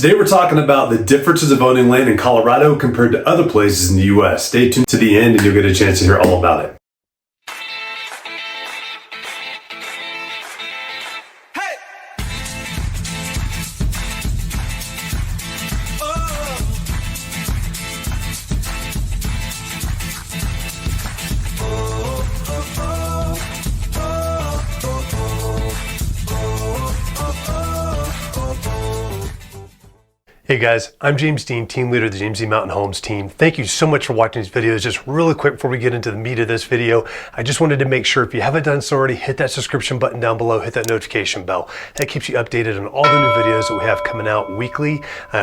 Today we're talking about the differences of owning land in Colorado compared to other places in the US. Stay tuned to the end and you'll get a chance to hear all about it. Hey guys, I'm James Dean, team leader of the James D. Mountain Homes team. Thank you so much for watching these videos. Just really quick before we get into the meat of this video, I just wanted to make sure if you haven't done so already, hit that subscription button down below, hit that notification bell. That keeps you updated on all the new videos that we have coming out weekly.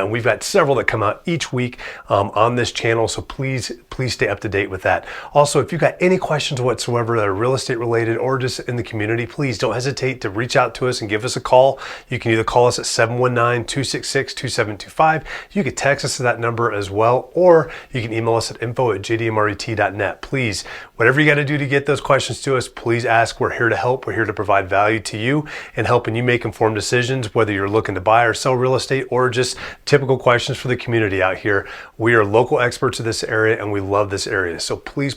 We've got several that come out each week on this channel, so please stay up to date with that. Also, if you've got any questions whatsoever that are real estate related or just in the community, please don't hesitate to reach out to us and give us a call. You can either call us at 719-266-2725. You can text us to that number as well, or you can email us at info@jdmret.net. Please, whatever you got to do to get those questions to us, please ask. We're here to help. We're here to provide value to you and helping you make informed decisions, whether you're looking to buy or sell real estate or just typical questions for the community out here. We are local experts of this area and we love this area. So please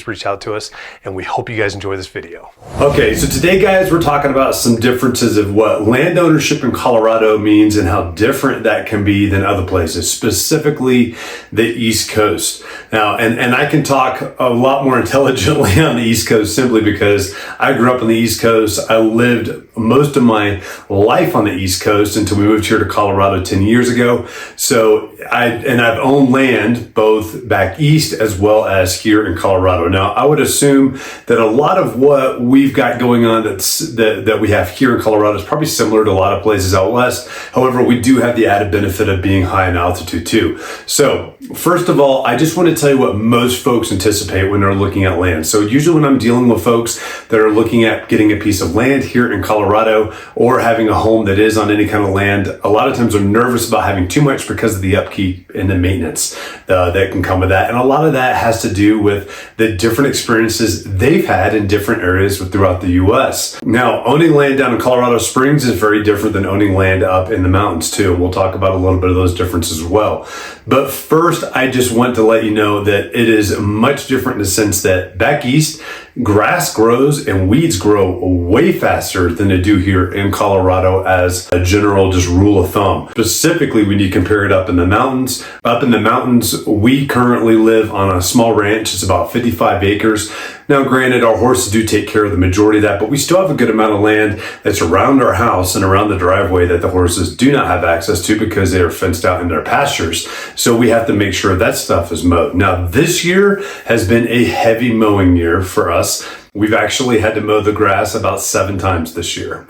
reach out to us, and we hope you guys enjoy this video. Okay, so today guys, we're talking about some differences of what land ownership in Colorado means and how different that can be than other places, specifically the East Coast. Now, and I can talk a lot more intelligently on the East Coast simply because I grew up on the East Coast. I lived most of my life on the East Coast until we moved here to Colorado 10 years ago. So I've owned land both back east as well as here in Colorado. Now, I would assume that a lot of what we've got going on that we have here in Colorado is probably similar to a lot of places out west. However, we do have the added benefit of being high in altitude too. So first of all, I just want to tell you what most folks anticipate when they're looking at land. So usually when I'm dealing with folks that are looking at getting a piece of land here in Colorado or having a home that is on any kind of land, a lot of times they're nervous about having too much because of the upkeep and the maintenance that can come with that. And a lot of that has to do with the different experiences they've had in different areas throughout the US. Now, owning land down in Colorado Springs is very different than owning land up in the mountains too. We'll talk about a little bit of those differences as well. But first, I just want to let you know that it is much different in the sense that back east, grass grows and weeds grow way faster than they do here in Colorado as a general just rule of thumb. Specifically, when you compare it up in the mountains. Up in the mountains, we currently live on a small ranch. It's about 55 acres. Now, granted, our horses do take care of the majority of that, but we still have a good amount of land that's around our house and around the driveway that the horses do not have access to because they are fenced out in their pastures. So we have to make sure that stuff is mowed. Now, this year has been a heavy mowing year for us. We've actually had to mow the grass about 7 times this year.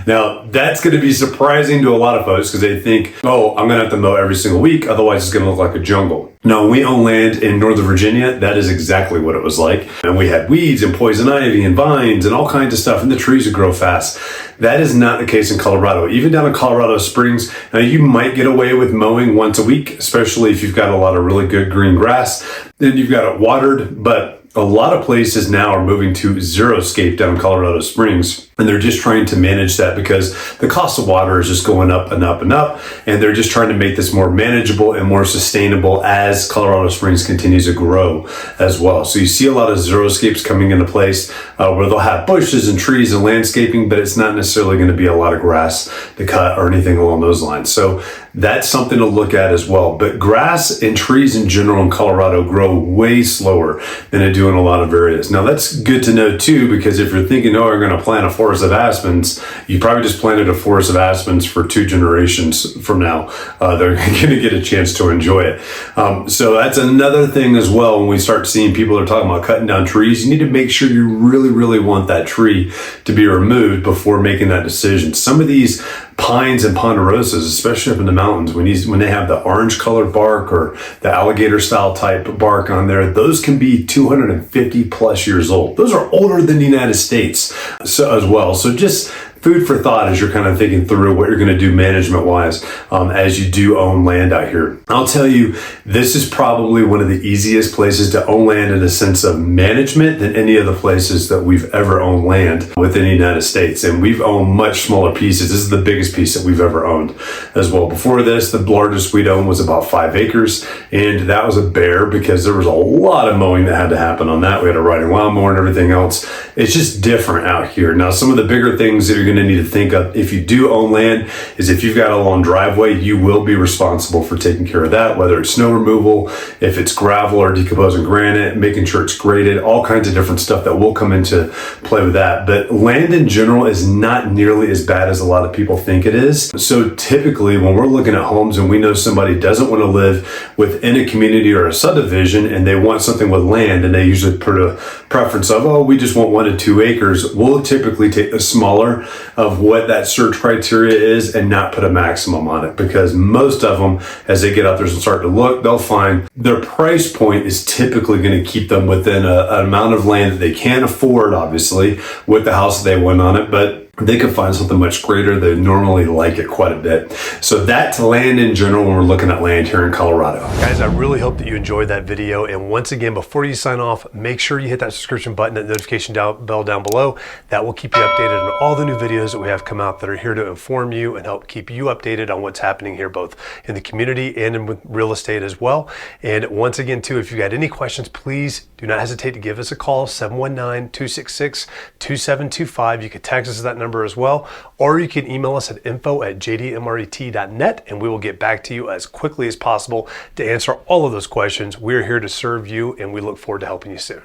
Now, that's going to be surprising to a lot of folks because they think, oh, I'm going to have to mow every single week, otherwise it's going to look like a jungle. Now, when we own land in Northern Virginia, that is exactly what it was like. And we had weeds and poison ivy and vines and all kinds of stuff, and the trees would grow fast. That is not the case in Colorado. Even down in Colorado Springs, now you might get away with mowing once a week, especially if you've got a lot of really good green grass. Then you've got it watered, but a lot of places now are moving to xeriscape down in Colorado Springs, and they're just trying to manage that because the cost of water is just going up and up and up, and they're just trying to make this more manageable and more sustainable as Colorado Springs continues to grow as well. So you see a lot of xeriscapes coming into place where they'll have bushes and trees and landscaping, but it's not necessarily going to be a lot of grass to cut or anything along those lines. So that's something to look at as well. But grass and trees in general in Colorado grow way slower than they do in a lot of areas. Now that's good to know too, because if you're thinking, oh, you're going to plant a forest of aspens, you probably just planted a forest of aspens for 2 generations from now. They're going to get a chance to enjoy it. So that's another thing as well. When we start seeing people that are talking about cutting down trees, you need to make sure you really want that tree to be removed before making that decision. Some of these pines and ponderosas, especially up in the mountains, when they have the orange colored bark or the alligator style type bark on there, those can be 250 plus years old. Those are older than the United States as well. So just food for thought as you're kind of thinking through what you're going to do management wise as you do own land out here. I'll tell you, this is probably one of the easiest places to own land in a sense of management than any of the places that we've ever owned land within the United States. And we've owned much smaller pieces. This is the biggest piece that we've ever owned as well. Before this, the largest we'd owned was about 5 acres, and that was a bear because there was a lot of mowing that had to happen on that. We had a riding lawnmower and everything else. It's just different out here. Now, some of the bigger things that you're going to need to think of if you do own land is if you've got a long driveway, you will be responsible for taking care of that, whether it's snow removal, if it's gravel or decomposing granite, making sure it's graded, all kinds of different stuff that will come into play with that. But land in general is not nearly as bad as a lot of people think it is. So typically when we're looking at homes and we know somebody doesn't want to live within a community or a subdivision and they want something with land, and they usually put a preference of, oh, we just want 1 to 2 acres, we'll typically take the smaller of what that search criteria is and not put a maximum on it, because most of them, as they get out there and start to look, they'll find their price point is typically going to keep them within an amount of land that they can afford, obviously, with the house that they went on it, but they could find something much greater. They normally like it quite a bit. So that's land in general when we're looking at land here in Colorado. Guys, I really hope that you enjoyed that video. And once again, before you sign off, make sure you hit that subscription button and notification bell down below. That will keep you updated on all the new videos that we have come out that are here to inform you and help keep you updated on what's happening here, both in the community and in real estate as well. And once again, too, if you've got any questions, please do not hesitate to give us a call, 719-266-2725. You can text us at that number as well, or you can email us at info@jdmret.net, and we will get back to you as quickly as possible to answer all of those questions. We're here to serve you, and we look forward to helping you soon.